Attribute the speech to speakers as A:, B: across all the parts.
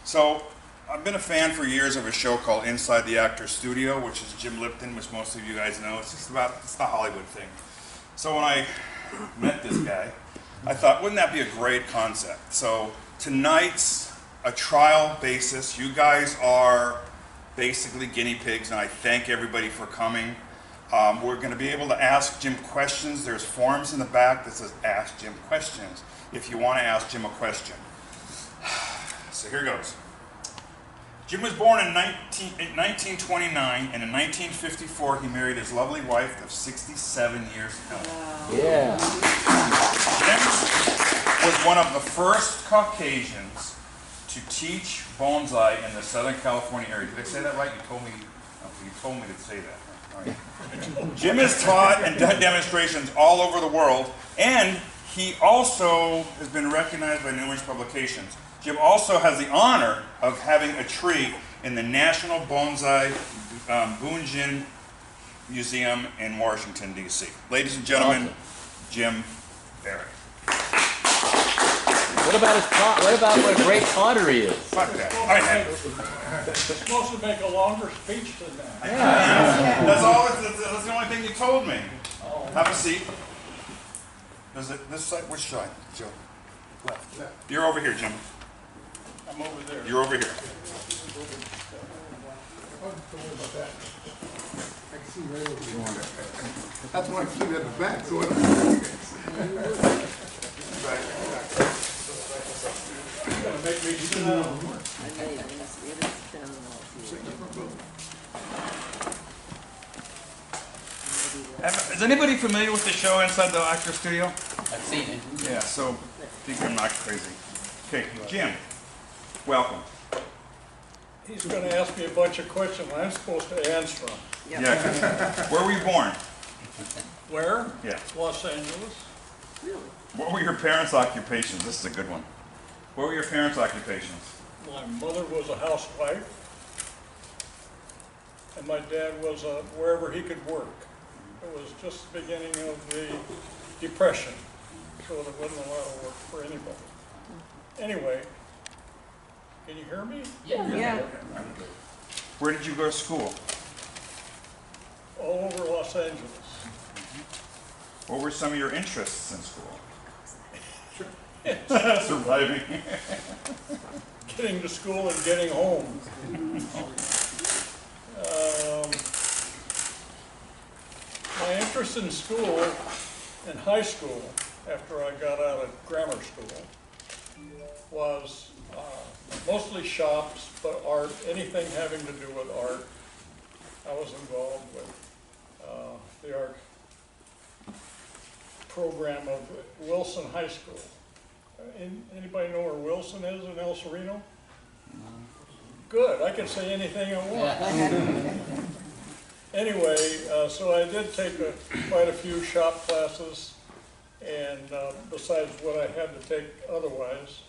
A: So I've been a fan for years of a show called Inside the Actor's Studio, which is Jim Lipton, which most of you guys know. It's just about, it's the Hollywood thing. So when I met this guy, I thought, wouldn't that be a great concept? So tonight's a trial basis. You guys are basically guinea pigs, and I thank everybody for coming. We're going to be able to ask Jim questions. There's forms in the back that says Ask Jim Questions if you want to ask Jim a question. So here goes. Jim was born in 1929, and in 1954 he married his lovely wife of 67 years now.
B: Wow.
C: Yeah.
A: Jim was one of the first Caucasians to teach bonsai in the Southern California area. Did I say that right? You told me to say that. All right. Jim has taught and done demonstrations all over the world, and he also has been recognized by numerous publications. Jim also has the honor of having a tree in the National Bonsai Bunjin Museum in Washington, D.C. Ladies and gentlemen, awesome. Jim Barrett.
C: What about what a great potter he is?
A: Fuck that. All right.
D: You're supposed to make a longer speech than that.
A: Yeah. That's the only thing you told me. Oh. Have a seat. Is it this side? Which side, Joe? Left. You're over here, Jim.
D: I'm over there.
A: You're over here.
E: Don't worry about that. I can see right over here. That's why I keep it at the back, so I don't
D: Gonna make me sit down.
A: Is anybody familiar with the show Inside the Actor's Studio?
C: I've seen it.
A: Yeah, so I think I'm not crazy. Okay, Jim, welcome.
D: He's gonna ask me a bunch of questions I'm supposed to answer them.
B: Yep.
A: Yeah. Where were you born?
D: Where?
A: Yeah.
D: Los Angeles.
B: Really?
A: What were your parents' occupations? This is a good one. What were your parents' occupations?
D: My mother was a housewife, and my dad was wherever he could work. It was just the beginning of the Depression, so there wasn't a lot of work for anybody. Anyway, can you hear me?
B: Yeah.
A: Where did you go to school?
D: All over Los Angeles.
A: What were some of your interests in school? Surviving.
D: Getting to school and getting home. My interest in school, in high school, after I got out of grammar school, was mostly shops, but art, anything having to do with art. I was involved with the art program of Wilson High School. Anybody know where Wilson is in El Sereno? Good, I can say anything I want. Anyway, so I did take quite a few shop classes, and besides what I had to take otherwise.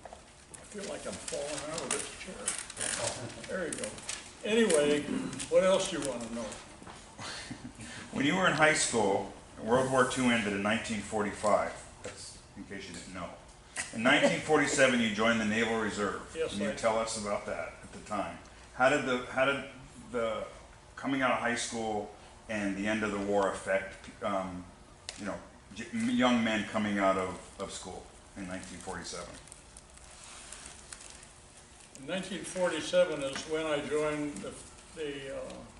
D: I feel like I'm falling out of this chair. There you go. Anyway, what else do you want to know?
A: When you were in high school, World War II ended in 1945. That's in case you didn't know. In 1947, you joined the Naval Reserve.
D: Yes,
A: Can you tell us about that at the time? How did the coming out of high school and the end of the war affect young men coming out of school in 1947?
D: In 1947 is when I joined the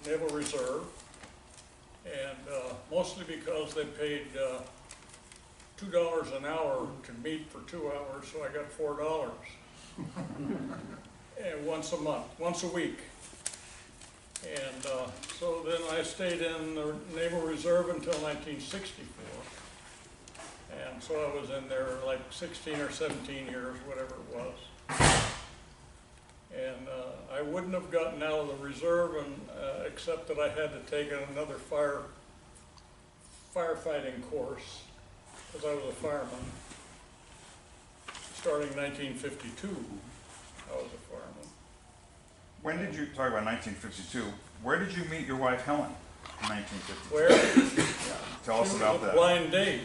D: Naval Reserve, and mostly because they paid $2 an hour to meet for 2 hours, so I got $4. And once a month, once a week. And so then I stayed in the Naval Reserve until 1964. And so I was in there like 16 or 17 years, whatever it was. And I wouldn't have gotten out of the reserve except that I had to take another firefighting course, because I was a fireman. Starting in 1952, I was a fireman.
A: When did you, talk about 1952, where did you meet your wife Helen in 1952?
D: Where?
A: Yeah, tell us about that.
D: Blind date.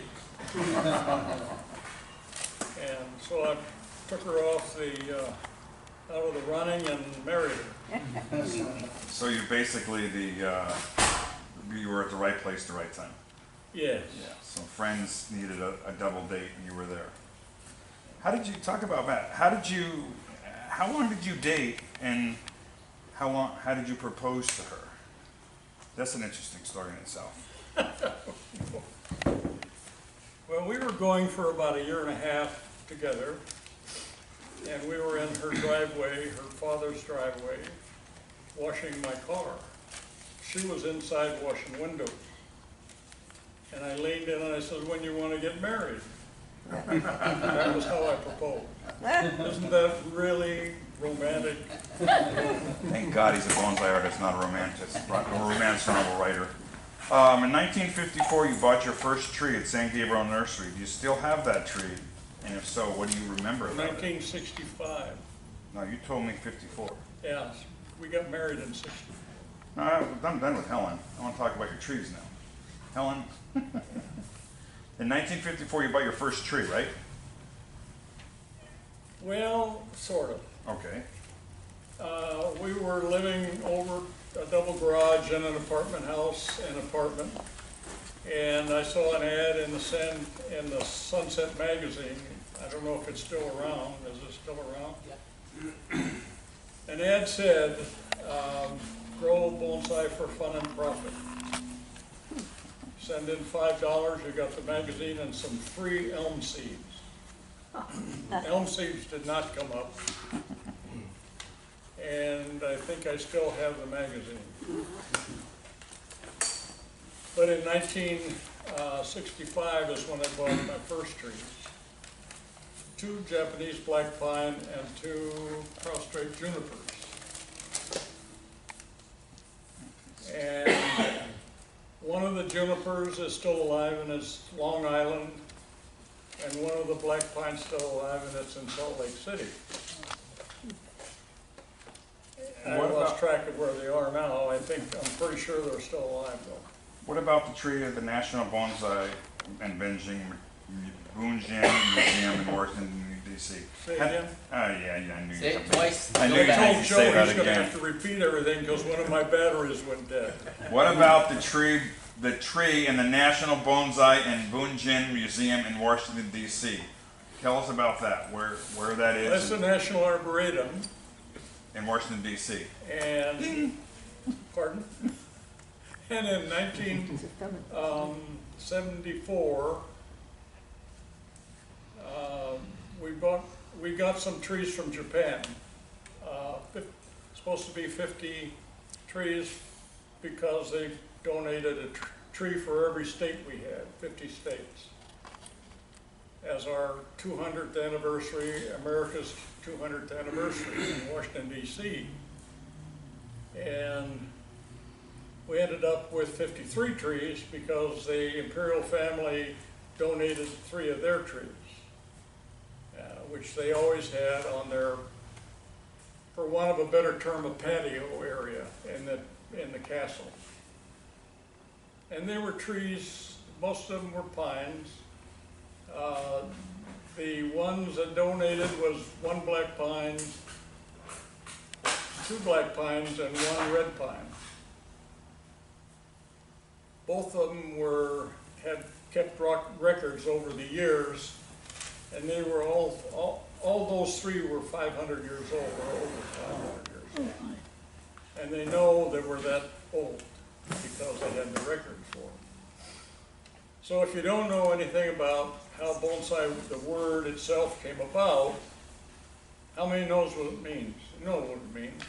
D: And so I took her off the out of the running and married her.
A: So you basically you were at the right place at the right time.
D: Yes.
A: Yeah. So friends needed a double date and you were there. How did you talk about that? How long did you date and how did you propose to her? That's an interesting story in itself.
D: Well, we were going for about a year and a half together, and we were in her driveway, her father's driveway, washing my car. She was inside washing windows. And I leaned in and I said, "When you want to get married?" That was how I proposed. Isn't that really romantic?
A: Thank God he's a bonsai artist, not a romance novel writer. In 1954, you bought your first tree at San Gabriel Nursery. Do you still have that tree? And if so, what do you remember about it?
D: 1965.
A: No, you told me 54.
D: Yes, we got married in 60.
A: No, I'm done with Helen. I want to talk about your trees now. Helen, in 1954, you bought your first tree, right?
D: Well, sort of.
A: Okay.
D: We were living over a double garage in an apartment house, and I saw an ad in the Sunset magazine. I don't know if it's still around. Is it still around? Yeah. An ad said, "Grow bonsai for fun and profit. Send in $5, you got the magazine and some free elm seeds." Elm seeds did not come up. And I think I still have the magazine. But in 1965 is when I bought my first trees. 2 Japanese black pine and 2 prostrate junipers. And one of the junipers is still alive and it's Long Island, and one of the black pines still alive and it's in Salt Lake City. I lost track of where they are now. I'm pretty sure they're still alive though.
A: What about the tree at the National Bonsai and Bunjin Museum in Washington, D.C.?
D: Say again?
A: Yeah, I knew
C: Say
A: you
C: it twice.
A: I knew
C: Go
A: you
C: back.
D: I
A: had
D: told
A: to
D: Joe
A: say that
D: he's gonna
A: again.
D: have to repeat everything because one of my batteries went dead.
A: What about the tree in the National Bonsai and Bunjin Museum in Washington, D.C.? Tell us about that, where that
D: That's
A: is
D: the National Arboretum,
A: in Washington, D.C.
D: and, pardon? And in 1974, we got some trees from Japan. Supposed to be 50 trees because they donated a tree for every state we had, 50 states, as our 200th anniversary, America's 200th anniversary in Washington, D.C. And we ended up with 53 trees because the imperial family donated 3 of their trees, which they always had on their, for want of a better term, a patio area in the castle. And they were trees, most of them were pines. The ones that donated was 1 black pine, 2 black pines, and 1 red pine. Both of them had kept records over the years, and they were all those 3 were 500 years old, or over 500 years old. And they know they were that old because they had the records for them. So if you don't know anything about how bonsai, the word itself, came about, how many knows what it means? You know what it means.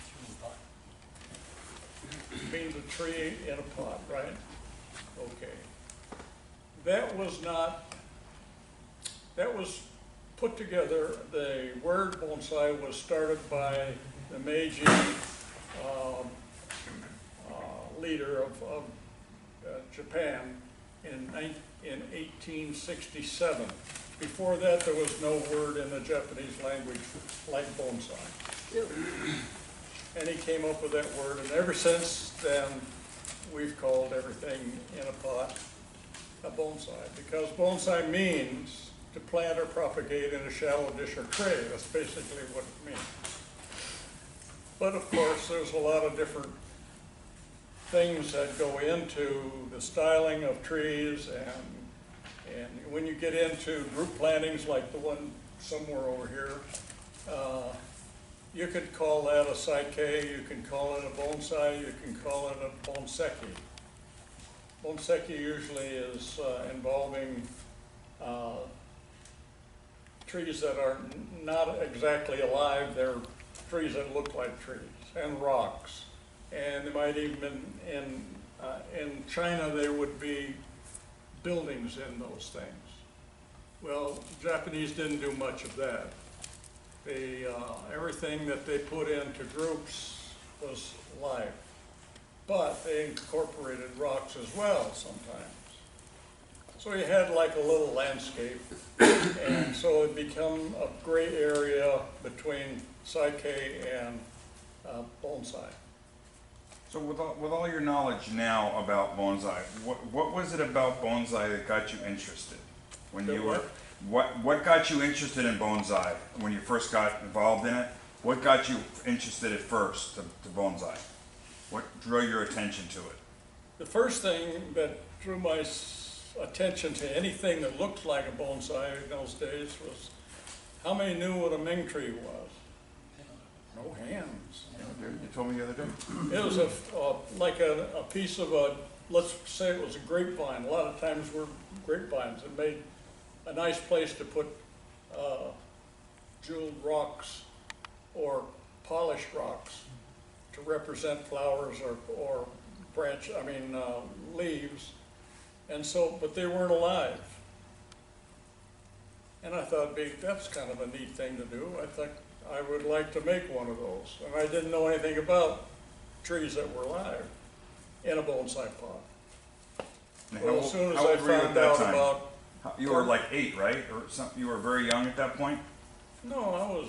D: It means a tree in a pot, right? Okay. That was put together, the word bonsai was started by the Meiji leader of Japan in 1867. Before that, there was no word in the Japanese language like bonsai. And he came up with that word, and ever since then, we've called everything in a pot a bonsai, because bonsai means to plant or propagate in a shallow dish or tray. That's basically what it means. But of course, there's a lot of different things that go into the styling of trees, and when you get into group plantings like the one somewhere over here, you could call that a Psyche, you can call it a bonsai, you can call it a bonseki. Bonseki usually is involving trees that are not exactly alive, they're trees that look like trees, and rocks. And they might even, in China, there would be buildings in those things. Well, Japanese didn't do much of that. They, everything that they put into groups was live, but they incorporated rocks as well sometimes. So you had like a little landscape, and so it became a gray area between Psyche and bonsai.
A: So with all your knowledge now about bonsai, what was it about bonsai that got you interested? When you were, what got you interested in bonsai when you first got involved in it? What got you interested at first to bonsai? What drew your attention to it?
D: The first thing that drew my attention to anything that looked like a bonsai in those days was how many knew what a Ming tree was? No hands.
A: You told me the other day.
D: It was like a piece of let's say it was a grapevine. A lot of times were grapevines. It made a nice place to put jeweled rocks or polished rocks to represent flowers or leaves. And so, but they weren't alive. And I thought, that's kind of a neat thing to do. I thought I would like to make one of those. And I didn't know anything about trees that were alive in a bonsai pot. Well, as soon as I found out about...
A: You were like 8, right? Or something. You were very young at that point?
D: No, I was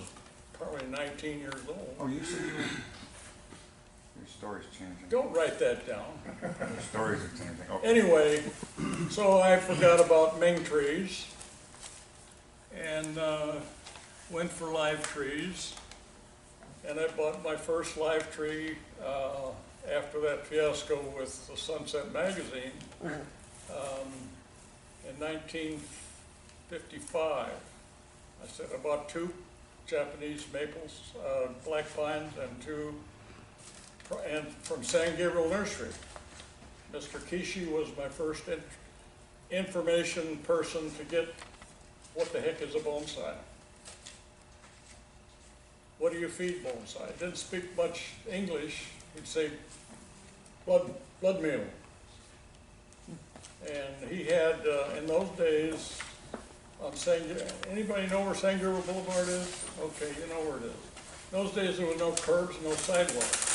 D: probably 19 years old.
A: Oh, you said you were... Your story's changing.
D: Don't write that down.
A: Your stories are changing. Okay.
D: Anyway, so I forgot about Ming trees and went for live trees. And I bought my first live tree after that fiasco with the Sunset magazine in 1955. I said I bought 2 Japanese maples, black pines, and 2 from San Gabriel Nursery. Mr. Kishi was my first information person to get what the heck is a bonsai. What do you feed bonsai? Didn't speak much English. He'd say blood meal. And he had, in those days, on anybody know where San Gabriel Boulevard is? Okay, you know where it is. In those days there were no curbs, no sidewalks.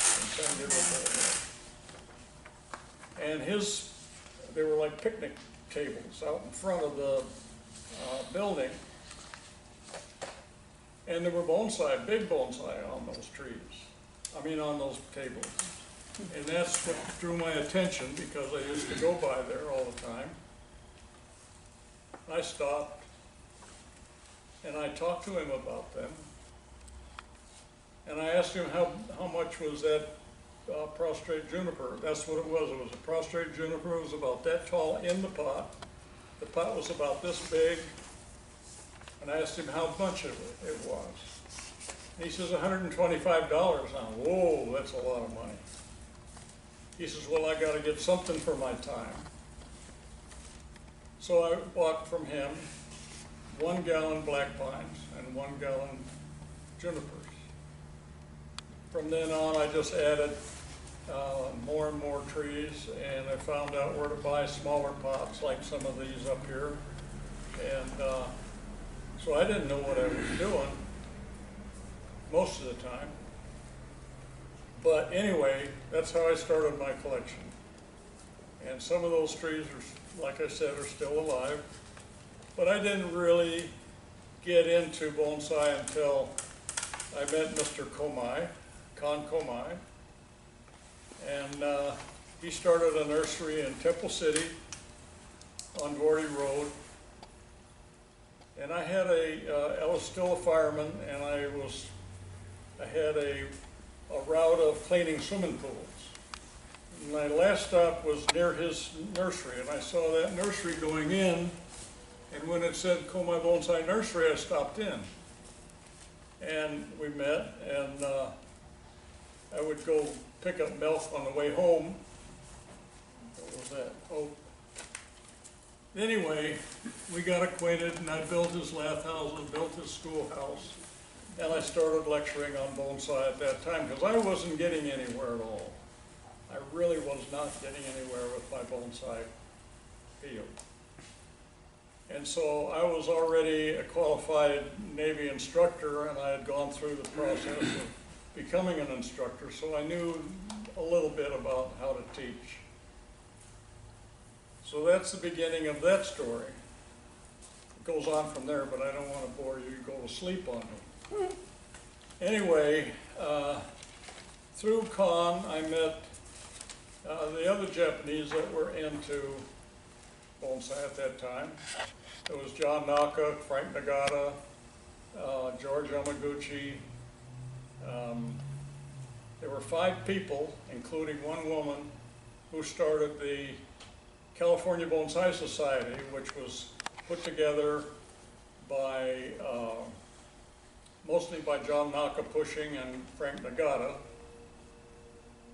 D: And they were like picnic tables out in front of the building. And there were bonsai, big bonsai on those trees. On those tables. And that's what drew my attention because I used to go by there all the time. I stopped and I talked to him about them. And I asked him how much was that prostrate juniper. That's what it was. It was a prostrate juniper. It was about that tall in the pot. The pot was about this big. And I asked him how much it was. And he says $125 now. Whoa, that's a lot of money. He says, well, I got to get something for my time. So I bought from him 1 gallon black pines and 1 gallon junipers. From then on, I just added more and more trees, and I found out where to buy smaller pots like some of these up here. And so I didn't know what I was doing most of the time. But anyway, that's how I started my collection. And some of those trees, are, like I said, are still alive. But I didn't really get into bonsai until I met Mr. Con Komai. And he started a nursery in Temple City on Gordy Road. And I was still a fireman, and I had a a route of cleaning swimming pools. My last stop was near his nursery, and I saw that nursery going in, and when it said Komai Bonsai Nursery, I stopped in. And we met, and I would go pick up milk on the way home. What was that? Oh. Anyway, we got acquainted, and I built his lath house and built his schoolhouse. And I started lecturing on bonsai at that time, because I wasn't getting anywhere at all. I really was not getting anywhere with my bonsai field. And so I was already a qualified Navy instructor, and I had gone through the process of becoming an instructor, so I knew a little bit about how to teach. So that's the beginning of that story. It goes on from there, but I don't want to bore you. You go to sleep on me. Anyway, through Con, I met the other Japanese that were into bonsai at that time. It was John Naka, Frank Nagata, George Yamaguchi. There were 5 people, including one woman, who started the California Bonsai Society, which was put together by, mostly by John Naka pushing and Frank Nagata.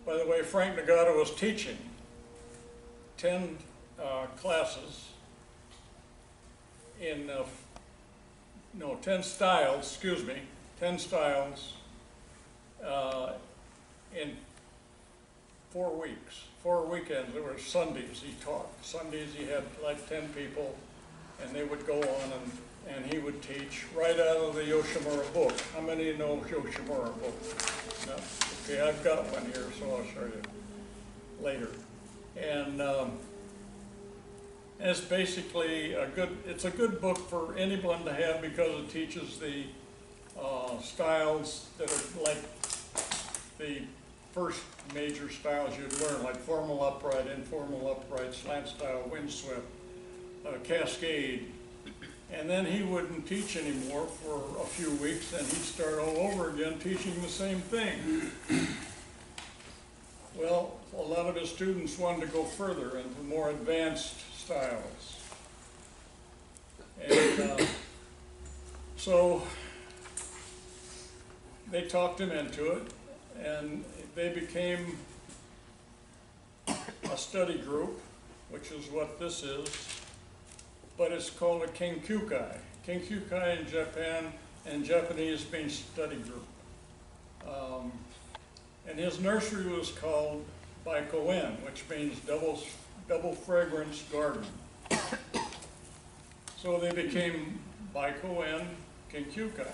D: By the way, Frank Nagata was teaching 10 classes in, 10 styles, 10 styles in 4 weeks. 4 weekends. There were Sundays he taught. Sundays he had like 10 people, and they would go on and he would teach right out of the Yoshimura book. How many know Yoshimura book? No. Okay, I've got one here, so I'll show you later. And it's basically it's a good book for anyone to have because it teaches the styles that are like the first major styles you'd learn, like formal upright, informal upright, slant style, windswept, cascade. And then he wouldn't teach anymore for a few weeks, and he'd start all over again teaching the same thing. Well, a lot of his students wanted to go further into more advanced styles. And so they talked him into it, and they became a study group, which is what this is, but it's called a Kenkyukai. Kenkyukai in Japan, and Japanese means study group. And his nursery was called Baiko-en, which means double fragrance garden. So they became Baiko-en Kenkyukai,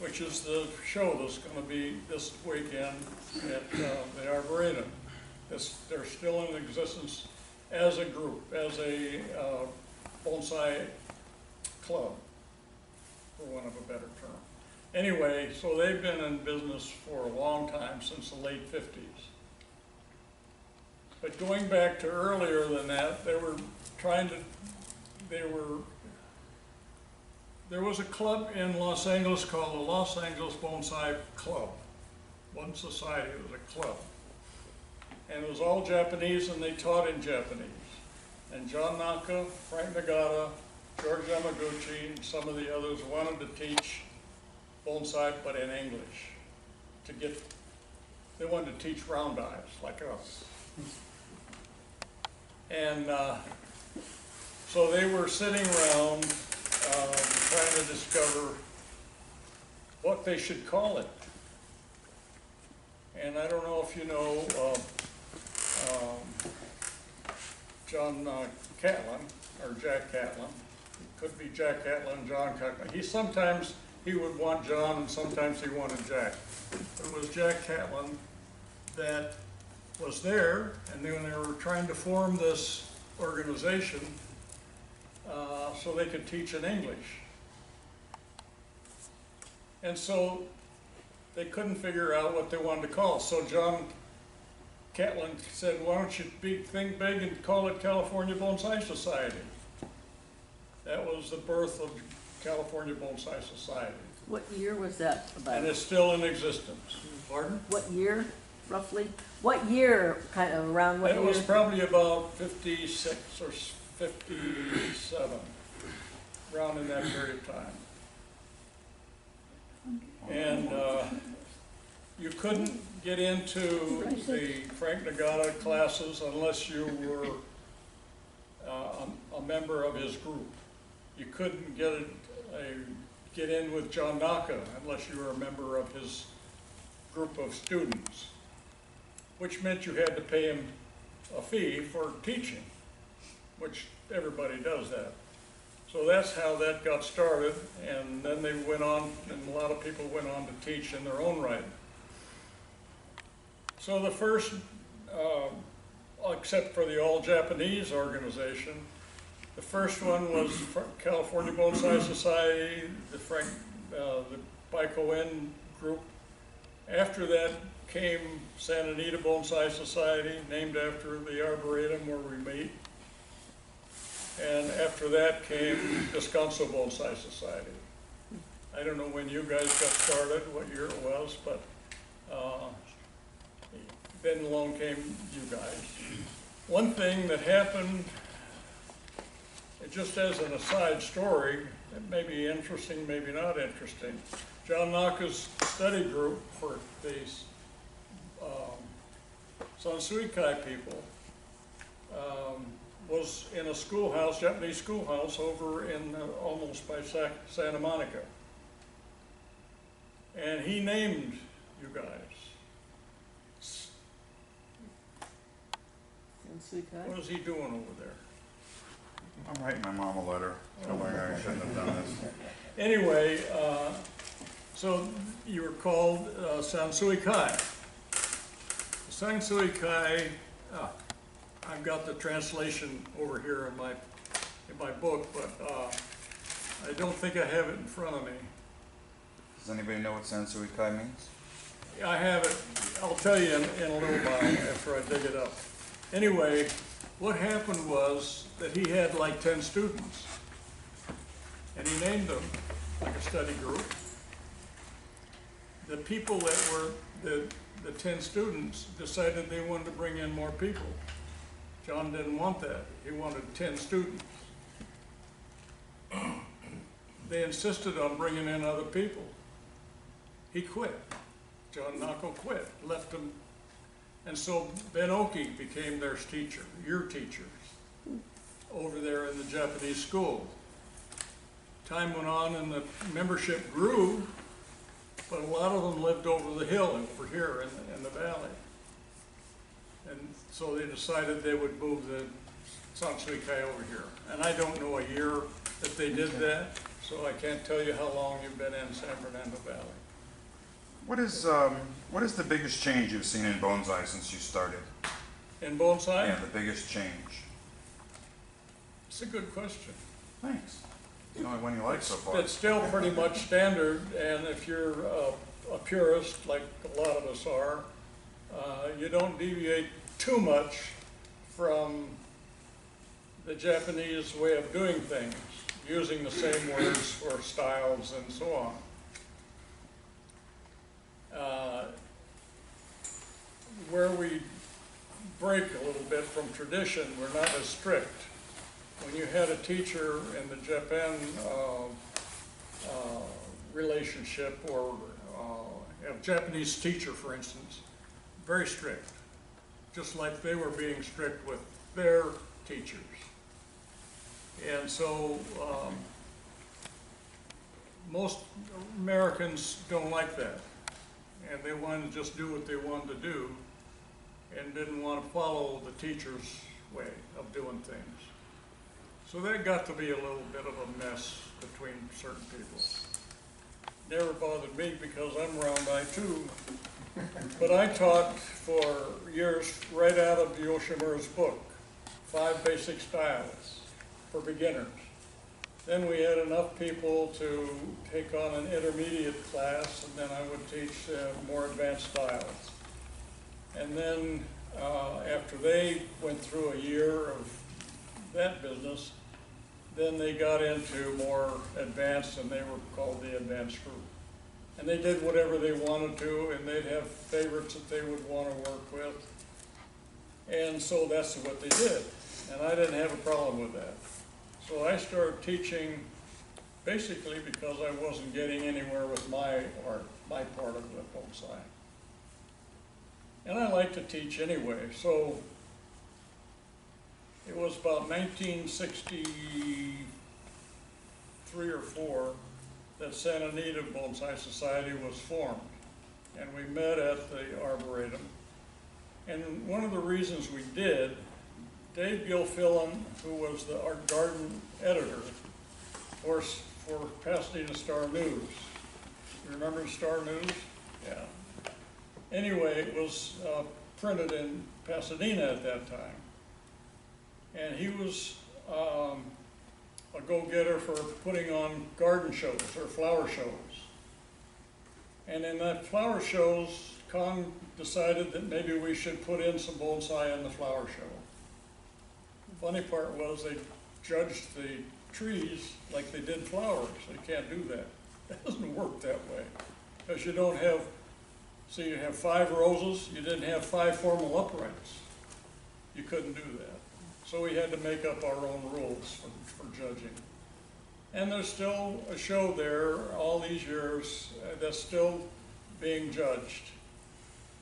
D: which is the show that's going to be this weekend at the Arboretum. They're still in existence as a group, as a bonsai club, for want of a better term. Anyway, so they've been in business for a long time, since the late 50s. But going back to earlier than that, there was a club in Los Angeles called the Los Angeles Bonsai Club. One society, it was a club. And it was all Japanese, and they taught in Japanese. And John Naka, Frank Nagata, George Yamaguchi, and some of the others wanted to teach bonsai, but in English. They wanted to teach round eyes, like us. And so they were sitting around trying to discover what they should call it. And I don't know if you know John Catlin, or Jack Catlin. It could be Jack Catlin, John Catlin. Sometimes he would want John, and sometimes he wanted Jack. It was Jack Catlin that was there, and then they were trying to form this organization so they could teach in English. And so they couldn't figure out what they wanted to call it. So John Catlin said, why don't you think big and call it California Bonsai Society? That was the birth of California Bonsai Society.
B: What year was that
D: and
B: about?
D: it's still in existence. Pardon?
B: What year, roughly? What year, kind of around what
D: It
B: year?
D: was probably about 56 or 57, around in that period of time. And you couldn't get into the Frank Nagata classes unless you were a member of his group. You couldn't get in with John Naka unless you were a member of his group of students, which meant you had to pay him a fee for teaching, which everybody does that. So that's how that got started, and then they went on, and a lot of people went on to teach in their own right. So the first, except for the all-Japanese organization, the first one was California Bonsai Society, the Baiko-In group. After that came Santa Anita Bonsai Society, named after the Arboretum where we meet. And after that came Descanso Bonsai Society. I don't know when you guys got started, what year it was, but then along came you guys. One thing that happened, just as an aside story, it may be interesting, maybe not interesting. John Naka's study group for these Sansuikai people was in a schoolhouse, Japanese schoolhouse, over in almost by Santa Monica. And he named you guys. What is he doing over there?
A: I'm writing my mom a letter telling her I shouldn't have done this.
D: Anyway, so you were called Sansuikai. Sansuikai, I've got the translation over here in my book, but I don't think I have it in front of me.
A: Does anybody know what Sansuikai means?
D: I have it, I'll tell you in a little while after I dig it up. Anyway, what happened was that he had like 10 students, and he named them like a study group. The people that were, the 10 students decided they wanted to bring in more people. John didn't want that. He wanted 10 students. They insisted on bringing in other people. He quit. John Nako quit, left them. And so Ben Oki became their teacher, your teachers, over there in the Japanese school. Time went on and the membership grew, but a lot of them lived over the hill over here in the valley. And so they decided they would move the Sansuikai over here. And I don't know a year that they did that, so I can't tell you how long you've been in San Fernando Valley.
A: What is the biggest change you've seen in bonsai since you started?
D: In bonsai?
A: Yeah, the biggest change.
D: It's a good question.
A: Thanks. It's the only one you like so far.
D: It's still pretty much standard, and if you're a purist, like a lot of us are, you don't deviate too much from the Japanese way of doing things, using the same words for styles and so on. Where we break a little bit from tradition, we're not as strict. When you had a teacher in the Japan relationship, or a Japanese teacher, for instance, very strict, just like they were being strict with their teachers. And so most Americans don't like that, and they wanted to just do what they wanted to do and didn't want to follow the teacher's way of doing things. So that got to be a little bit of a mess between certain people. Never bothered me because I'm round-eyed too. But I taught for years right out of Yoshimura's book, 5 Basic Styles for Beginners. Then we had enough people to take on an intermediate class, and then I would teach more advanced styles. And then after they went through a year of that business, then they got into more advanced, and they were called the advanced group. And they did whatever they wanted to, and they'd have favorites that they would want to work with. And so that's what they did. And I didn't have a problem with that. So I started teaching basically because I wasn't getting anywhere with my art, my part of the bonsai. And I like to teach anyway, so it was about 1963 or 4 that Santa Anita Bonsai Society was formed. And we met at the Arboretum. And one of the reasons we did, Dave Gilfillan, who was the art garden editor for Pasadena Star News. You remember Star News? Yeah. Anyway, it was printed in Pasadena at that time. And he was a go-getter for putting on garden shows or flower shows. And in that flower shows, Con decided that maybe we should put in some bonsai in the flower show. The funny part was they judged the trees like they did flowers. You can't do that. It doesn't work that way. Because you don't have, so you have 5 roses, you didn't have 5 formal uprights. You couldn't do that. So we had to make up our own rules for judging. And there's still a show there all these years that's still being judged.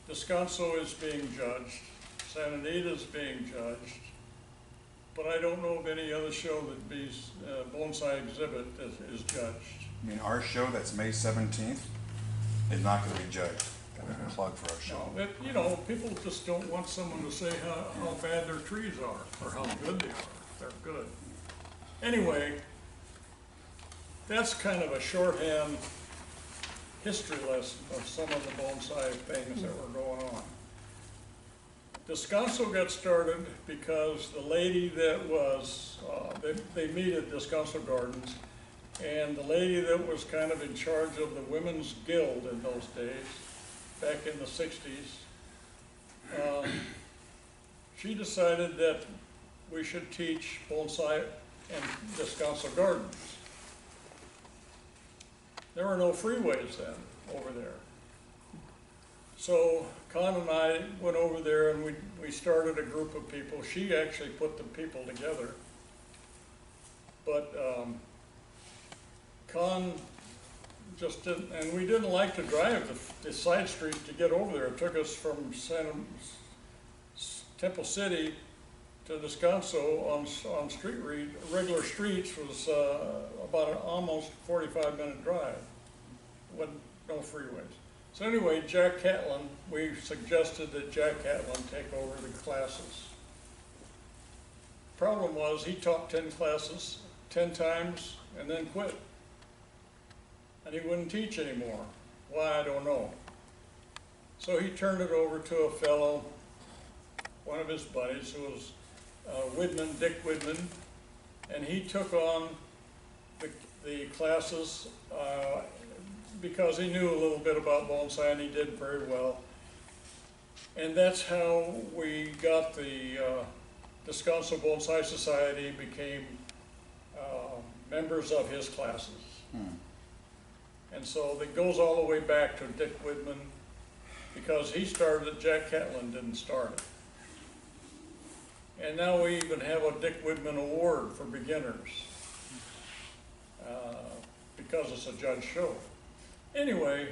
D: Descanso is being judged. Santa Anita is being judged. But I don't know of any other show that be bonsai exhibit that is judged.
A: I mean, our show that's May 17th is not going to be judged. Got a plug for our show.
D: No, you know, people just don't want someone to say how bad their trees are or how good they are. They're good. Anyway, that's kind of a shorthand history lesson of some of the bonsai things that were going on. Descanso got started because the lady that was, they meet at Descanso Gardens, and the lady that was kind of in charge of the Women's Guild in those days, back in the 60s, she decided that we should teach bonsai in Descanso Gardens. There were no freeways then over there. So Con and I went over there and we started a group of people. She actually put the people together. But Con just didn't, and we didn't like to drive the side street to get over there. It took us from Temple City to Descanso on regular streets was about an almost 45-minute drive. No freeways. So anyway, Jack Catlin, we suggested that Jack Catlin take over the classes. Problem was he taught 10 classes 10 times and then quit. And he wouldn't teach anymore. Why, I don't know. So he turned it over to a fellow, one of his buddies, who was Widman, Dick Widman, and he took on the classes because he knew a little bit about bonsai and he did very well. And that's how we got the Descanso Bonsai Society, became members of his classes. And so it goes all the way back to Dick Widman, because he started it, Jack Catlin didn't start it. And now we even have a Dick Widman Award for beginners, because it's a judge show. Anyway,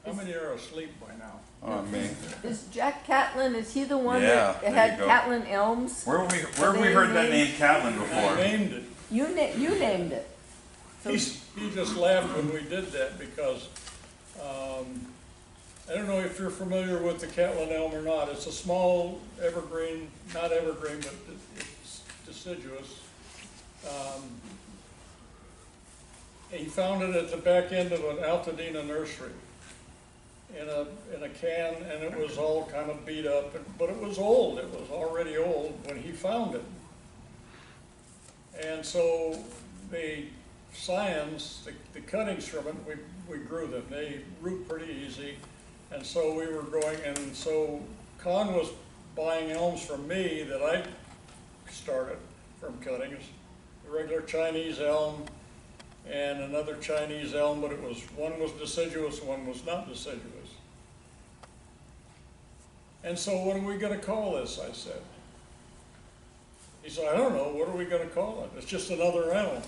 D: how many are asleep by now?
A: Oh, me.
B: Is Jack Catlin, is he the one
A: Yeah,
B: that
A: there
B: had
A: you go.
B: Catlin Elms?
A: Where have we heard that name Catlin
D: I
A: before?
D: named it.
B: You named it. So
D: He just laughed when we did that because, I don't know if you're familiar with the Catlin elm or not. It's a small evergreen, not evergreen, but it's deciduous. He found it at the back end of an Altadena nursery in a can, and it was all kind of beat up, but it was old. It was already old when he found it. And so the scions, the cuttings from it, we grew them. They root pretty easy. And so we were growing, and so Con was buying elms from me that I started from cuttings, the regular Chinese elm, and and another Chinese elm, but one was deciduous, one was not deciduous. And so what are we gonna call this, I said. He said, I don't know, what are we gonna call it? It's just another elm.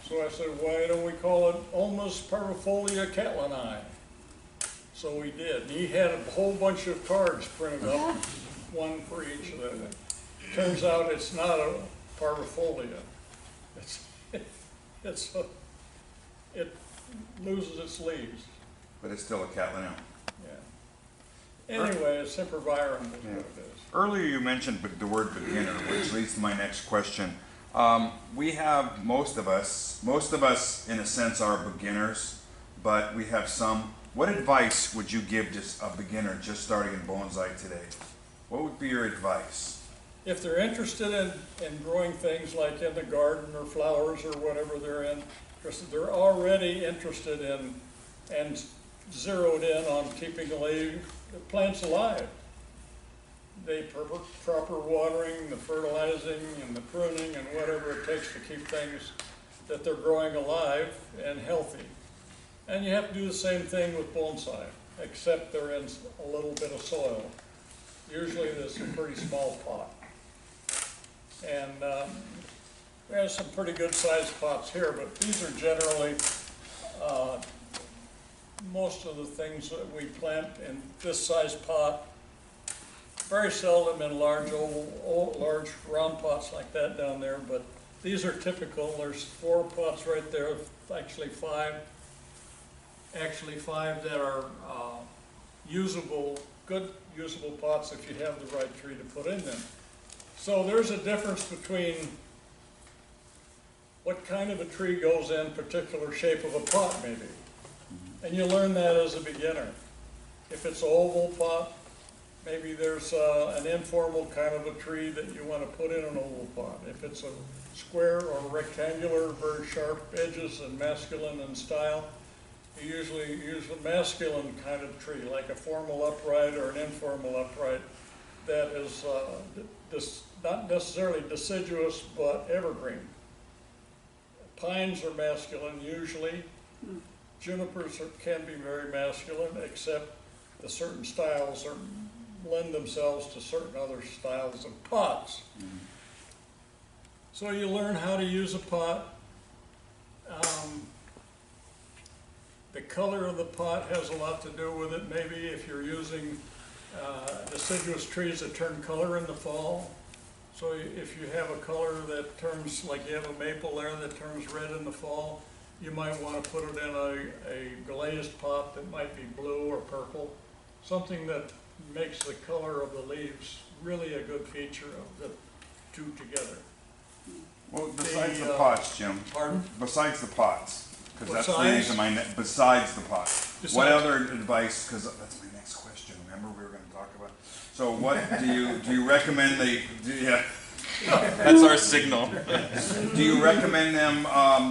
D: So I said, why don't we call it Ulmus parvifolia catlani? So we did. He had a whole bunch of cards printed up, one for each of them. Turns out it's not a parvifolia. It loses its leaves.
A: But it's still a Catlin elm.
D: Yeah. Anyway, a sempervirens is what it is.
A: Earlier you mentioned the word beginner, which leads to my next question. We have most of us in a sense are beginners, but we have some. What advice would you give just a beginner just starting in bonsai today? What would be your advice?
D: If they're interested in growing things like in the garden or flowers or whatever they're in, because they're already interested in and zeroed in on keeping the plants alive. The proper watering, the fertilizing, and the pruning, and whatever it takes to keep things that they're growing alive and healthy. And you have to do the same thing with bonsai, except they're in a little bit of soil. Usually there's a pretty small pot. And we have some pretty good sized pots here, but these are generally most of the things that we plant in this size pot. Very seldom in large large round pots like that down there, but these are typical. There's 4 pots right there, actually five that are good usable pots if you have the right tree to put in them. So there's a difference between what kind of a tree goes in particular shape of a pot maybe. And you learn that as a beginner. If it's an oval pot, maybe there's an informal kind of a tree that you want to put in an oval pot. If it's a square or rectangular, very sharp edges and masculine in style, you usually use a masculine kind of tree, like a formal upright or an informal upright that is not necessarily deciduous, but evergreen. Pines are masculine usually. Junipers can be very masculine, except the certain styles lend themselves to certain other styles of pots. So you learn how to use a pot. The color of the pot has a lot to do with it. Maybe if you're using deciduous trees that turn color in the fall. So if you have a color that turns, like you have a maple there that turns red in the fall, you might want to put it in a glazed pot that might be blue or purple. Something that makes the color of the leaves really a good feature of the two together.
A: Well, besides the pots, Jim.
D: Pardon?
A: Besides the pots, because that's the
D: Besides?
A: reason besides the pots.
D: Besides.
A: What other advice? Because that's my next question. Remember we were going to talk about. So what do you recommend they? Yeah. That's our signal. Do you recommend them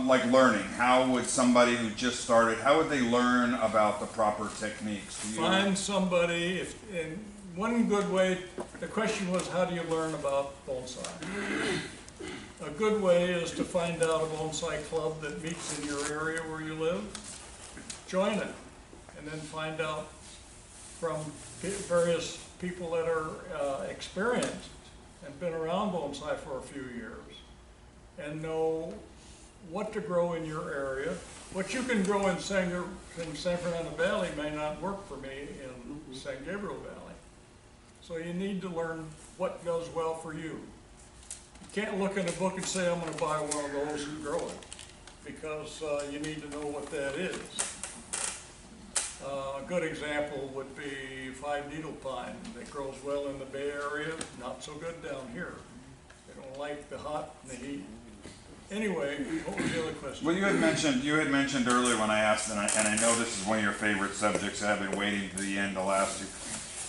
A: like learning? How would somebody who just started, how would they learn about the proper techniques?
D: Find somebody, in one good way, the question was how do you learn about bonsai? A good way is to find out a bonsai club that meets in your area where you live, join it, and then find out from various people that are experienced and been around bonsai for a few years and know what to grow in your area. What you can grow in San Fernando Valley may not work for me in San Gabriel Valley. So you need to learn what goes well for you. You can't look in a book and say, I'm going to buy one of those and grow it, because you need to know what that is. A good example would be 5-needle pine that grows well in the Bay Area, not so good down here. They don't like the hot and the heat. Anyway, what was the other question?
A: Well, you had mentioned earlier when I asked, and I know this is one of your favorite subjects. I've been waiting to the end to ask you.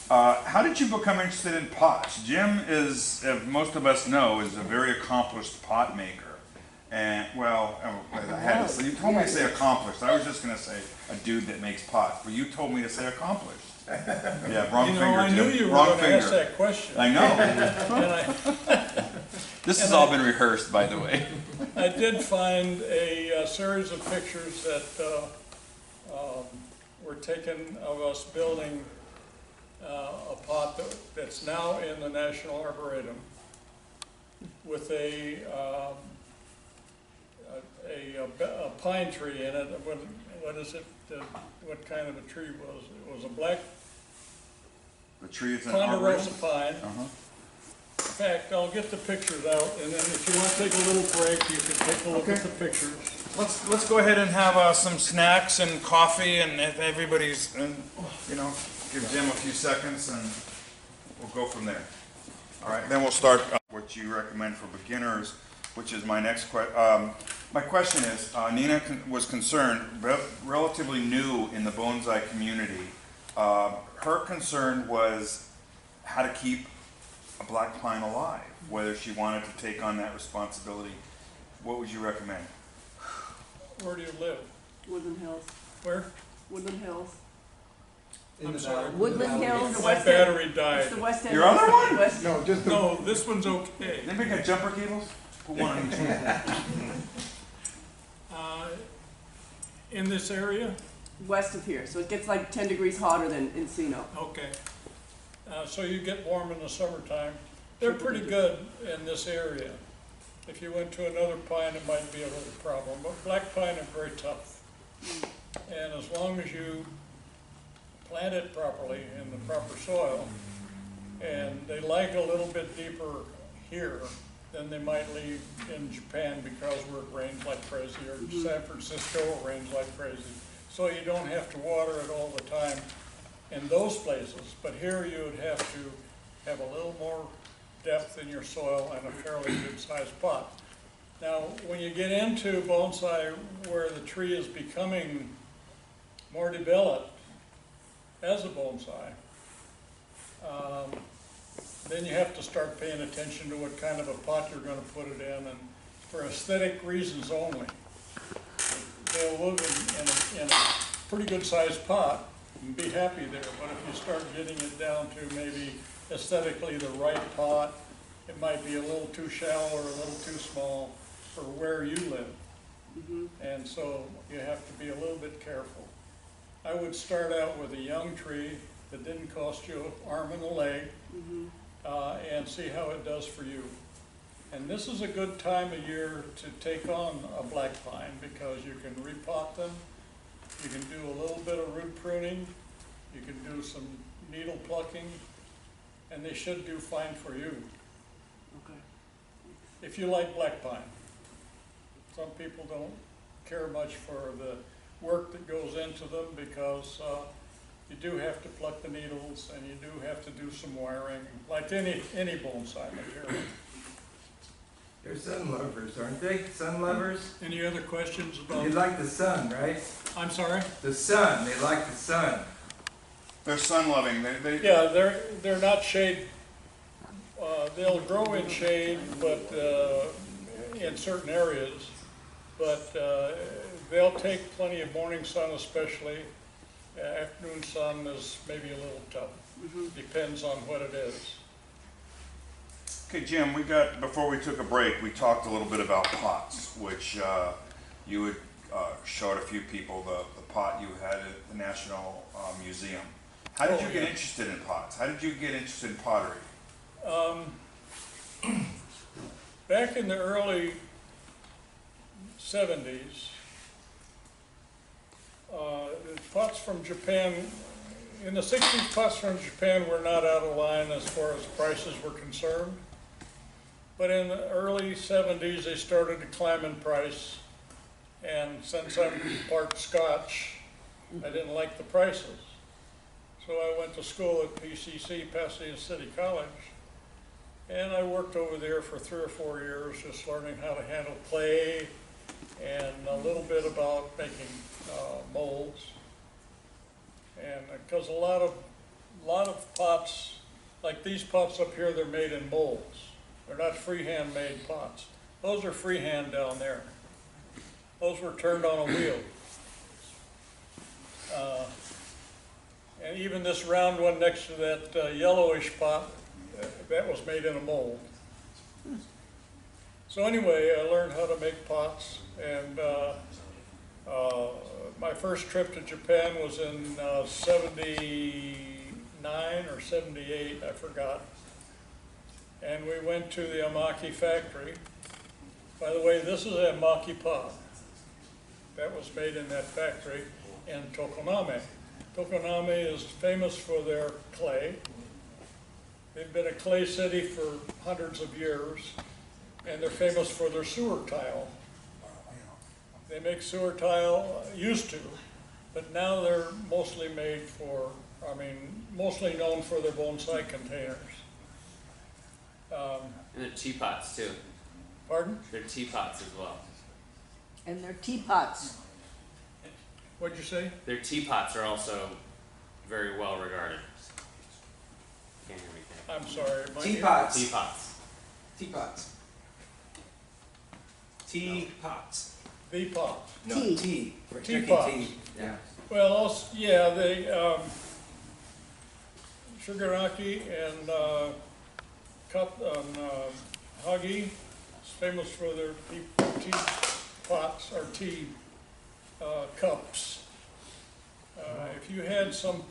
A: How did you become interested in pots? Jim is, as most of us know, is a very accomplished pot maker. And well, I had to say, you told me to say accomplished. I was just going to say a dude that makes pots, but you told me to say accomplished. Yeah, wrong finger, Jim.
D: I knew you were going to ask that question.
A: I know.
D: And
C: This has all been rehearsed, by the way.
D: I did find a a series of pictures that were taken of us building a pot that's now in the National Arboretum with a pine tree in it. What is it? What kind of a tree was it? It was a black
A: The tree is an
D: ponderosa
A: arborvitae?
D: pine. In fact, I'll get the pictures out, and then if you want to take a little break, you can take a look at the pictures.
A: Let's go ahead and have some snacks and coffee, and if everybody's, you know, give Jim a few seconds, and we'll go from there. All right, then we'll start what you recommend for beginners, which is my next question. My question is, Nina was concerned, relatively new in the bonsai community. Her concern was how to keep a black pine alive, whether she wanted to take on that responsibility. What would you recommend?
D: Where do you live?
B: Woodland Hills,
D: Where?
B: Woodland Hills.
D: I'm sorry.
B: Woodland Hills.
D: My battery died.
B: It's the west end.
A: Your other one?
B: West-
E: No, just the,
D: No, this one's okay.
A: Anybody got jumper cables? Put one on each hand.
D: In this area?
B: West of here, so it gets like 10 degrees hotter than Encino.
D: Okay. So you get warm in the summertime. They're pretty good in this area. If you went to another pine, it might be a little problem, but black pine is very tough. And as long as you plant it properly in the proper soil, and they like a little bit deeper here than they might leave in Japan because where it rains like crazy, or San Francisco, it rains like crazy. So you don't have to water it all the time in those places, but here you would have to have a little more depth in your soil and a fairly good sized pot. Now, when you get into bonsai where the tree is becoming more developed as a bonsai, then you have to start paying attention to what kind of a pot you're going to put it in, and for aesthetic reasons only. They'll live in a pretty good sized pot and be happy there, but if you start getting it down to maybe aesthetically the right pot, it might be a little too shallow or a little too small for where you live. And so you have to be a little bit careful. I would start out with a young tree that didn't cost you an arm and a leg, and see how it does for you. And this is a good time of year to take on a black pine because you can repot them, you can do a little bit of root pruning, you can do some needle plucking, and they should do fine for you
B: Okay.
D: if you like black pine. Some people don't care much for the work that goes into them because you do have to pluck the needles and you do have to do some wiring, like any bonsai material.
F: They're sun lovers, aren't they? Sun lovers?
D: Any other questions
F: They
D: about?
F: like the sun, right?
D: I'm sorry?
F: The sun, they like the sun.
A: They're sun loving.
D: Yeah, they're not shade. They'll grow in shade, but in certain areas. But they'll take plenty of morning sun, especially. Afternoon sun is maybe a little tough. Depends on what it is.
A: Okay, Jim, before we took a break, we talked a little bit about pots, which you had showed a few people the pot you had at the National Museum. How did you get interested in pots? How did you get interested in pottery?
D: Back in the early 70s, pots from Japan, in the 60s, pots from Japan were not out of line as far as prices were concerned. But in the early 70s, they started to climb in price. And since I'm part Scotch, I didn't like the prices. So I went to school at PCC, Pasadena City College. And I worked over there for 3 or 4 years, just learning how to handle clay and a little bit about making molds. And because a lot of pots, like these pots up here, they're made in molds. They're not freehand made pots. Those are freehand down there. Those were turned on a wheel. And even this round one next to that yellowish pot, that was made in a mold. So anyway, I learned how to make pots, and my first trip to Japan was in 79 or 78, I forgot. And we went to the Amaki factory. By the way, this is a Amaki pot that was made in that factory in Tokoname. Tokoname is famous for their clay. They've been a clay city for hundreds of years, and they're famous for their sewer tile. They make sewer tile, used to, but now they're mostly made for, mostly known for their bonsai containers.
G: And they're teapots too.
D: Pardon?
G: They're teapots as well.
B: And they're teapots.
D: What'd you say?
G: Their teapots are also very well regarded. Can't hear me.
D: I'm sorry. my-
F: Teapots.
G: Teapots.
F: Teapots. Teapots.
D: The pot.
F: No,
B: Tea.
F: tea. For drinking
D: Teapots.
F: tea. Yeah.
D: Well, yeah, they, Shigaraki and Hagi is famous for their tea pots or tea cups. If you had some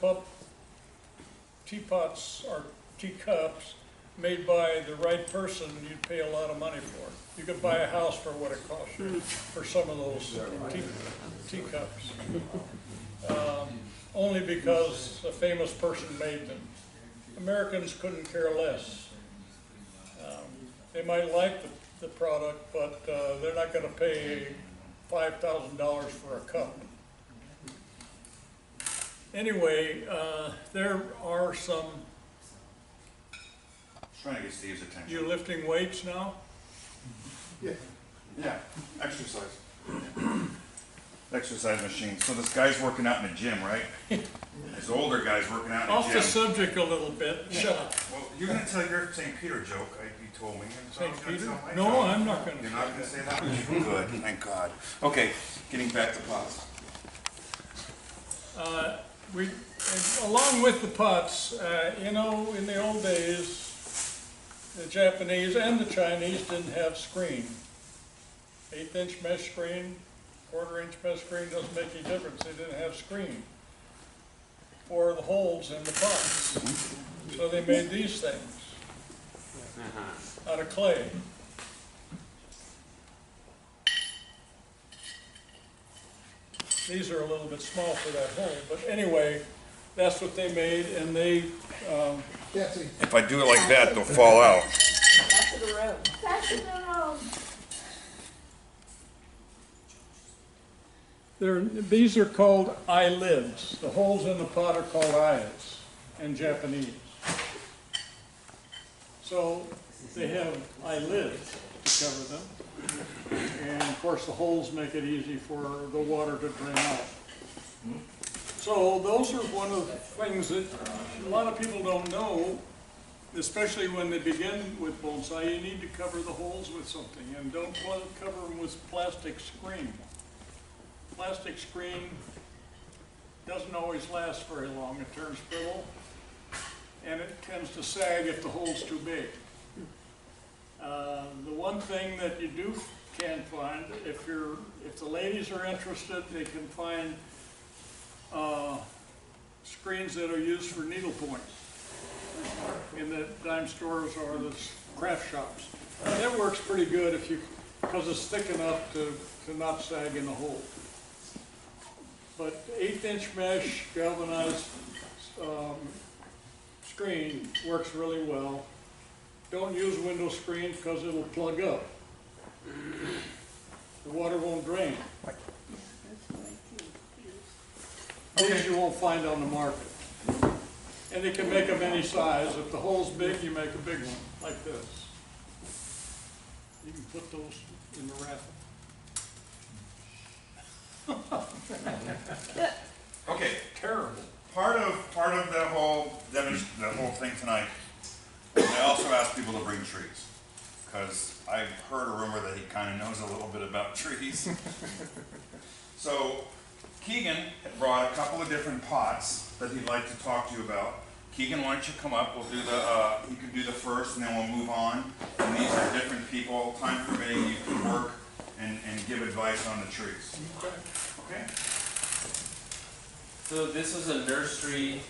D: teapots or teacups made by the right person, you'd pay a lot of money for it. You could buy a house for what it costs you for some of those teacups. Only because a famous person made them. Americans couldn't care less. They might like the product, but they're not going to pay $5,000 for a cup. Anyway, there are some.
A: Trying to get Steve's attention.
D: You lifting weights now?
A: Yeah, exercise. Exercise machine. So this guy's working out in the gym, right? This older guy's working out in the
D: Off
A: gym.
D: the subject a little bit. Shut up.
A: Well, you're gonna tell your St. Peter joke, you told me. And so I was
D: St.
A: gonna
D: Peter?
A: tell my
D: No,
A: joke.
D: I'm not going to.
A: You're not gonna say that? Good, thank God. Okay, getting back to pots.
D: Along with the pots, in the old days, the Japanese and the Chinese didn't have screen. 1/8" mesh screen, 1/4" mesh screen, doesn't make any difference. They didn't have screen for the holes in the pots. So they made these things out of clay. These are a little bit small for that hole, but anyway, that's what they made, and they,
E: Yeah, see,
A: If I do it like that, they'll fall out.
B: Back to the road. Back to the road.
D: these are called eyelids. The holes in the pot are called eyes in Japanese. So they have eyelids to cover them. And of course, the holes make it easy for the water to drain out. So those are one of the things that a lot of people don't know, especially when they begin with bonsai. You need to cover the holes with something, and don't cover them with plastic screen. Plastic screen doesn't always last very long. It turns brittle, and it tends to sag if the hole's too big. The one thing that you can find, if the ladies are interested, they can find screens that are used for needlepoint in the dime stores or the craft shops. That works pretty good because it's thick enough to not sag in the hole. But 1/8" mesh galvanized screen works really well. Don't use window screen because it'll plug up. The water won't drain. These you won't find on the market. And they can make them any size. If the hole's big, you make a big one, like this. You can put those in the raffle.
A: Okay,
D: Terrible.
A: part of the whole thing tonight, I also asked people to bring trees, because I've heard a rumor that he kind of knows a little bit about trees. So Keegan had brought a couple of different pots that he'd like to talk to you about. Keegan, why don't you come up? We'll do you can do the first, and then we'll move on. And these are different people. Time permitting, you can work and give advice on the trees. Okay?
G: So this was a nursery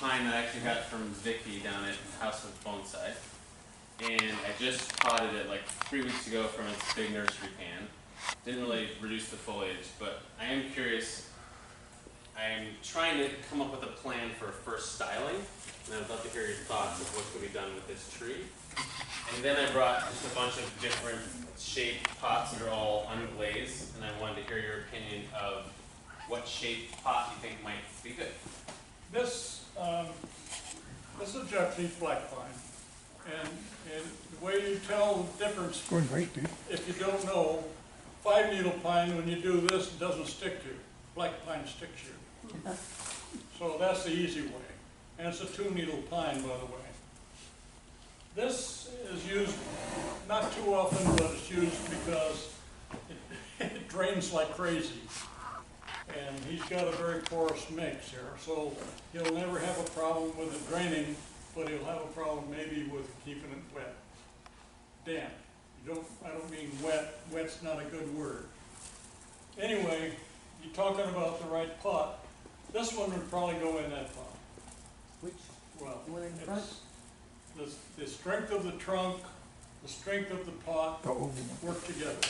G: pine that I actually got from Vicky down at House of Bonsai. And I just potted it like 3 weeks ago from its big nursery pan. Didn't really reduce the foliage, but I am curious. I'm trying to come up with a plan for first styling, and I'd love to hear your thoughts of what could be done with this tree. And then I brought just a bunch of different shaped pots that are all unglazed, and I wanted to hear your opinion of what shaped pot you think might be good.
D: This is Japanese black pine, and the way you tell the difference,
E: Going great, dude.
D: if you don't know, 5-needle pine, when you do this, it doesn't stick to you. Black pine sticks you. So that's the easy way. And it's a 2-needle pine, by the way. This is used not too often, but it's used because it drains like crazy. And he's got a very porous mix here, so he'll never have a problem with it draining, but he'll have a problem maybe with keeping it wet. Damp. I don't mean wet. Wet's not a good word. Anyway, you're talking about the right pot. This one would probably go in that pot.
B: Which,
D: Well,
B: the one in front?
D: it's the strength of the trunk, the strength of the pot
E: The oval one.
D: work together.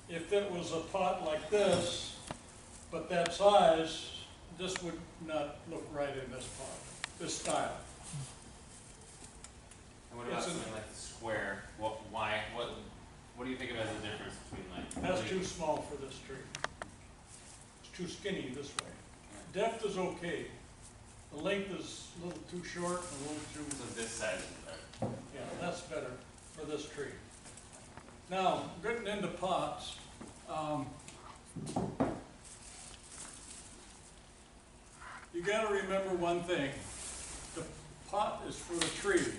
D: If it was a pot like this, but that size, this would not look right in this pot, this style.
G: And what about
D: It's
G: something like the square? What do you think about the difference between like?
D: That's too small for this tree. It's too skinny this way. Depth is okay. The length is a little too short and a little too,
G: So this size is better.
D: yeah, that's better for this tree. Now, getting into pots, you gotta remember one thing. The pot is for the tree,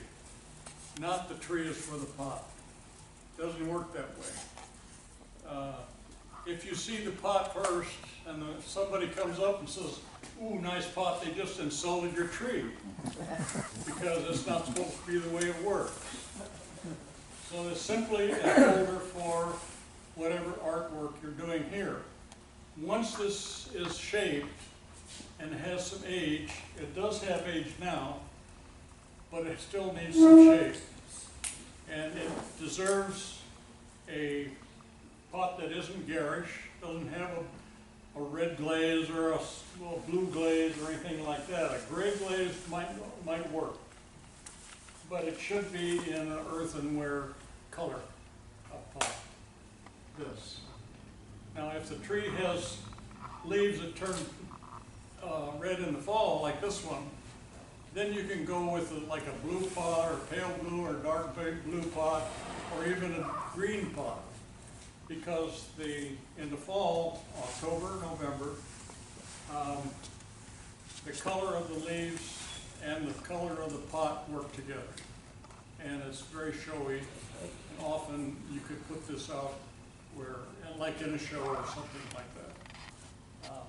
D: not the tree is for the pot. Doesn't work that way. If you see the pot first and somebody comes up and says, ooh, nice pot, they just insulted your tree because it's not supposed to be the way it works. So it's simply a holder for whatever artwork you're doing here. Once this is shaped and has some age, it does have age now, but it still needs some shape. And it deserves a pot that isn't garish, doesn't have a red glaze or a blue glaze or anything like that. A gray glaze might work, but it should be in an earthenware color of pot, this. Now if the tree has leaves that turn red in the fall, like this one, then you can go with like a blue pot or pale blue or dark blue pot or even a green pot. Because in the fall, October, November, the color of the leaves and the color of the pot work together. And it's very showy. And often you could put this out where, like in a show or something like that.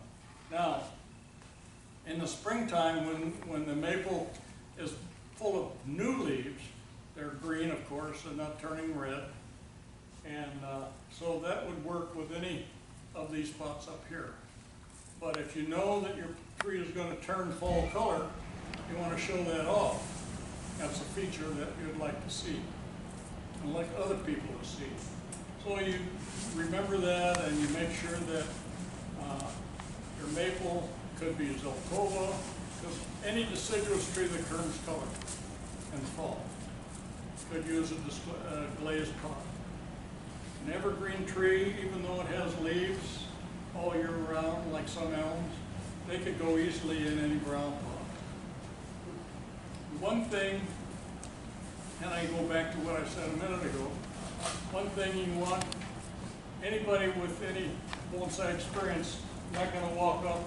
D: Now, in the springtime, when the maple is full of new leaves, they're green, of course, and not turning red. And so that would work with any of these pots up here. But if you know that your tree is going to turn fall color, you want to show that off. That's a feature that you'd like to see, and like other people to see. So you remember that, and you make sure that your maple could be Zelkova, because any deciduous tree that turns color in the fall could use a glazed pot. An evergreen tree, even though it has leaves all year round, like some elms, they could go easily in any brown pot. One thing, and I go back to what I said a minute ago, one thing you want, anybody with any bonsai experience, not going to walk up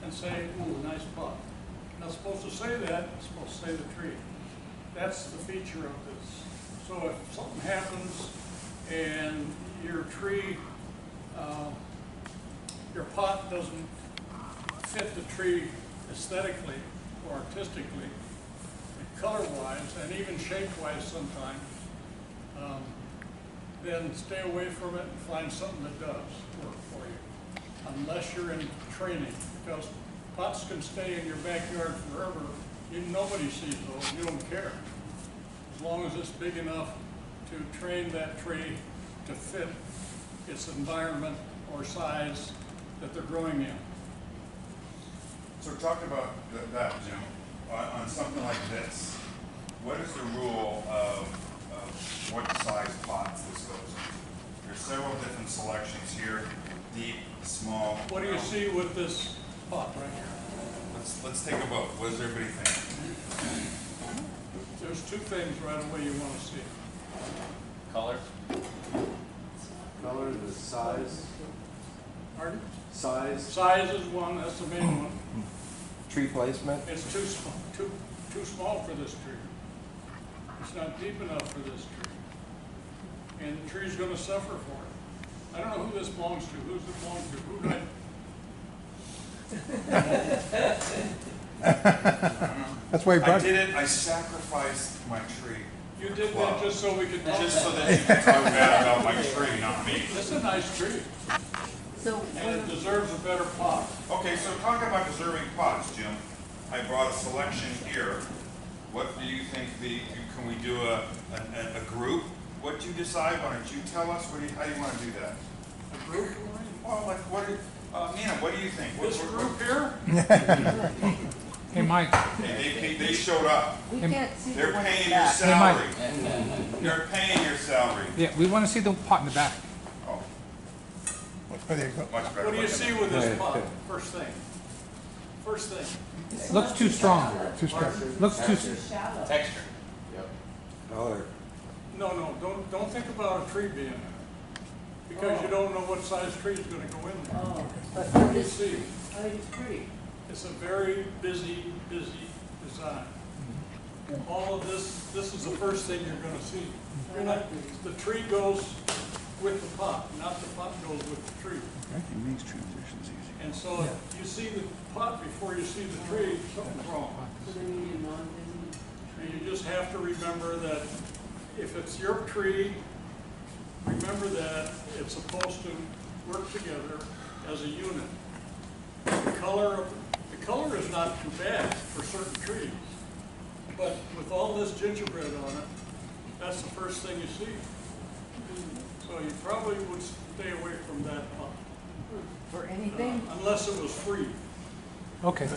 D: and say, ooh, nice pot. Not supposed to say that, it's supposed to say the tree. That's the feature of this. So if something happens and your tree, your pot doesn't fit the tree aesthetically or artistically, and color-wise, and even shape-wise sometimes, then stay away from it and find something that does work for you, unless you're in training, because pots can stay in your backyard forever. Nobody sees those, you don't care. As long as it's big enough to train that tree to fit its environment or size that they're growing in.
A: So talk about that, Jim, on something like this. What is the rule of what size pots this goes in? There's several different selections here, deep, small.
D: What do you see with this pot right here?
A: Let's take a vote. What does everybody think?
D: There's two things right away you want to see.
G: Color?
H: Color, the size,
D: Pardon?
H: size,
D: Size is one, that's the main one.
H: tree placement.
D: It's too small for this tree. It's not deep enough for this tree. And the tree's gonna suffer for it. I don't know who this belongs to. Who's it belong to? Who did
E: That's why he
A: I
E: brought
A: did it. I sacrificed my tree.
D: You did that just so we could talk
A: Just so
D: about
A: that you can talk bad about my tree, not me.
D: it. It's a nice tree,
B: So,
D: and it deserves a better pot.
A: Okay, so talk about deserving pots, Jim. I brought a selection here. What do you think can we do a group? What do you decide? Why don't you tell us? How do you want to do that?
D: A group,
A: Well, like, Nina, what do you think?
D: this group here,
I: Hey, Mike.
A: They showed up.
B: we can't see the
A: They're
B: one in
A: paying
B: the
A: your
B: back.
A: salary. They're paying your salary.
I: Yeah, we want to see the pot in the back.
A: Oh,
E: there you go.
A: much better.
D: what do you
A: looking.
D: see with this pot? First thing. First thing.
I: Looks too strong.
E: Too strong.
I: Looks too.
G: Texture.
H: Color.
D: No, don't think about a tree being there. Because you don't know what size tree is gonna go in there.
B: Oh, but
D: What do you
B: this,
D: see?
B: I think it's pretty.
D: It's a very busy design. All of this is the first thing you're gonna see. You're not, the tree goes with the pot, not the pot goes with the tree.
E: It makes transitions easy.
D: And so if you see the pot before you see the tree, something's wrong.
B: So then you do non-busy.
D: And you just have to remember that if it's your tree, remember that it's supposed to work together as a unit. The color is not too bad for certain trees, but with all this gingerbread on it, that's the first thing you see. So you probably would stay away from that pot,
B: For anything?
D: unless it was free.
I: Okay.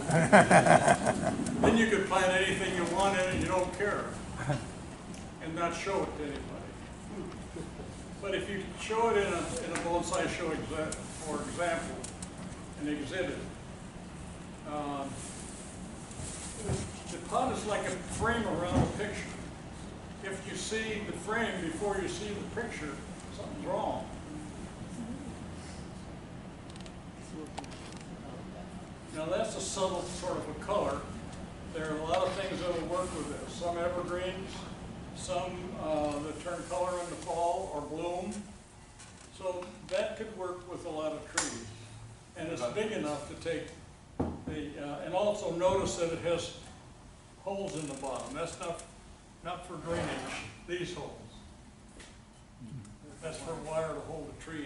D: Then you could plant anything you want in it, you don't care, and not show it to anybody. But if you show it in a bonsai show, for example, an exhibit, the pot is like a frame around a picture. If you see the frame before you see the picture, something's wrong. Now that's a subtle sort of a color. There are a lot of things that will work with this. Some evergreens, some that turn color in the fall or bloom. So that could work with a lot of trees. And it's big enough to take and also notice that it has holes in the bottom. That's not for drainage, these holes. That's for wire to hold the tree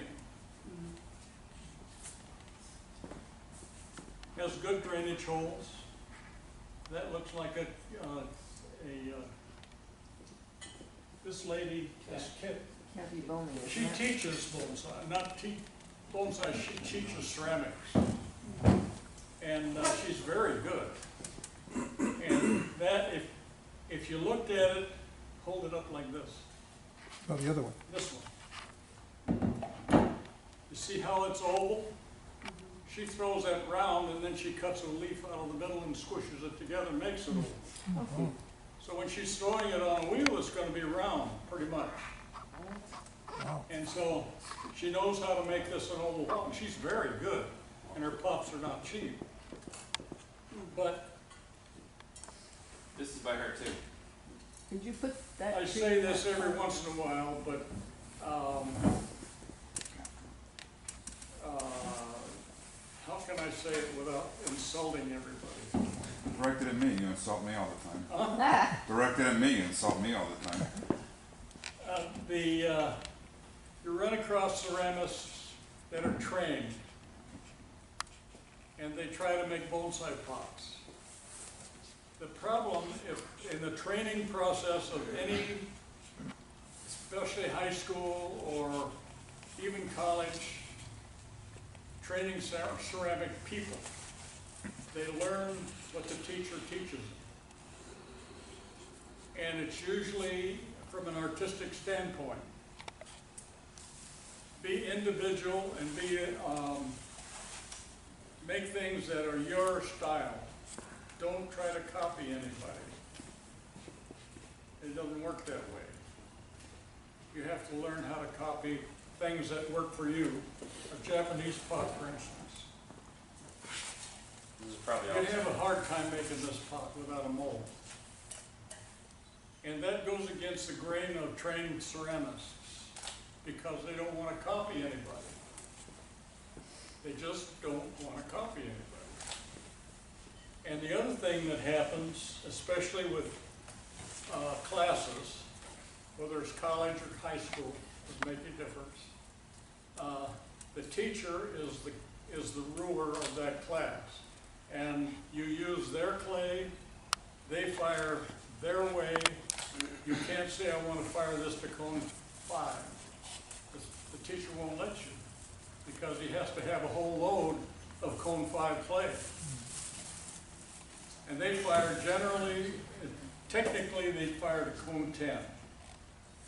D: in. Has good drainage holes. That looks like this lady, this kid,
B: Kathy Boney,
D: she
B: isn't it?
D: teaches bonsai, not bonsai, she teaches ceramics. And she's very good. And that, if you looked at it, hold it up like this,
E: Oh, the other one.
D: this one. You see how it's oval? She throws that round and then she cuts a leaf out of the middle and squishes it together and makes it oval. So when she's throwing it on a wheel, it's gonna be round, pretty much.
E: Wow.
D: And so she knows how to make this an oval pot, and she's very good, and her pots are not cheap. But
G: This is by her too.
B: Did you put that?
D: I
B: tree
D: say
B: in
D: this
B: that
D: every
B: pot?
D: once in a while, but, how can I say it without insulting everybody.
A: Directed at me, you insult me all the time. Directed at me, you insult me all the time.
D: You run across ceramists that are trained, and they try to make bonsai pots. The problem, if in the training process of any, especially high school or even college, training ceramic people, they learn what the teacher teaches them. And it's usually from an artistic standpoint. Be individual and make things that are your style. Don't try to copy anybody. It doesn't work that way. You have to learn how to copy things that work for you. A Japanese pot, for instance.
G: This is probably
D: You'd have a hard time making this pot without a mold. And that goes against the grain of trained ceramists because they don't want to copy anybody. They just don't want to copy anybody. And the other thing that happens, especially with classes, whether it's college or high school, doesn't make any difference. The teacher is the ruler of that class. And you use their clay, they fire their way. You can't say, I want to fire this to cone 5. The teacher won't let you because he has to have a whole load of cone 5 clay. And they fire generally, technically they fire to cone 10.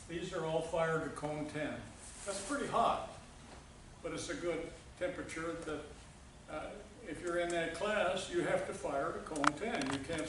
D: These are all fired to cone 10. That's pretty hot, but it's a good temperature that if you're in that class, you have to fire to cone 10. You can't